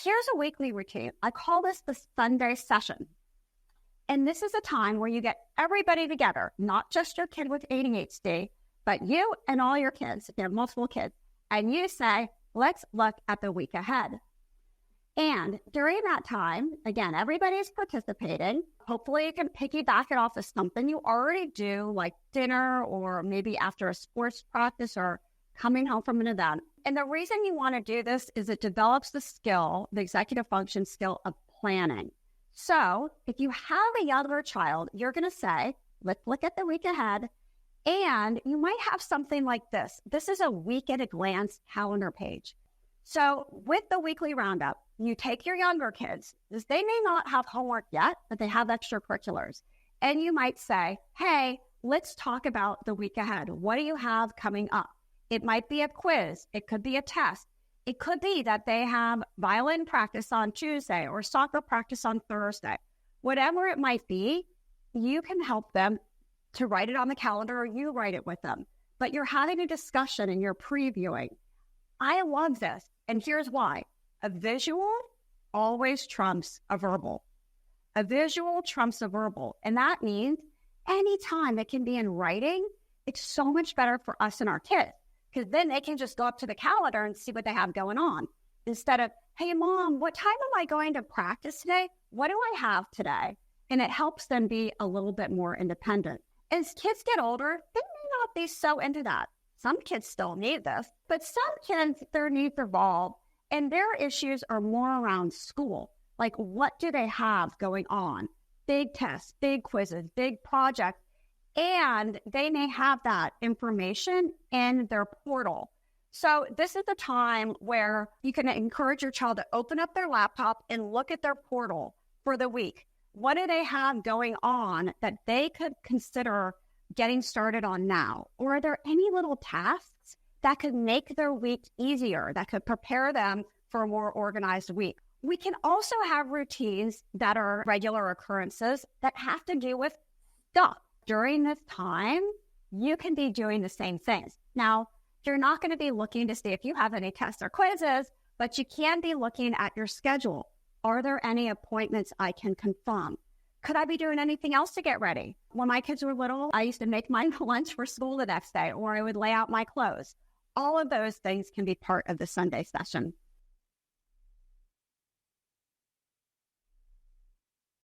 Here's a weekly routine. I call this the Sunday session. And this is a time where you get everybody together, not just your kid with ADHD, but you and all your kids, if you have multiple kids, and you say, let's look at the week ahead. And during that time, again, everybody's participating. Hopefully you can piggyback it off of something you already do, like dinner or maybe after a sports practice or coming home from an event. And the reason you want to do this is it develops the skill, the executive function skill of planning. So if you have a younger child, you're going to say, let's look at the week ahead. And you might have something like this. This is a week at a glance calendar page. So with the weekly roundup, you take your younger kids, because they may not have homework yet, but they have extracurriculars. And you might say, hey, let's talk about the week ahead. What do you have coming up? It might be a quiz. It could be a test. It could be that they have violin practice on Tuesday or soccer practice on Thursday. Whatever it might be, you can help them to write it on the calendar or you write it with them. But you're having a discussion and you're previewing. I love this. And here's why. A visual always trumps a verbal. A visual trumps a verbal. And that means anytime it can be in writing, it's so much better for us and our kids. Because then they can just go up to the calendar and see what they have going on. Instead of, hey, Mom, what time am I going to practice today? What do I have today? And it helps them be a little bit more independent. As kids get older, they may not be so into that. Some kids still need this, but some kids, their needs evolve and their issues are more around school. Like, what do they have going on? Big tests, big quizzes, big projects. And they may have that information in their portal. So this is the time where you can encourage your child to open up their laptop and look at their portal for the week. What do they have going on that they could consider getting started on now? Or are there any little tasks that could make their week easier, that could prepare them for a more organized week? We can also have routines that are regular occurrences that have to do with stuff. During this time, you can be doing the same things. Now, you're not going to be looking to see if you have any tests or quizzes, but you can be looking at your schedule. Are there any appointments I can confirm? Could I be doing anything else to get ready? When my kids were little, I used to make my lunch for school the next day, or I would lay out my clothes. All of those things can be part of the Sunday session.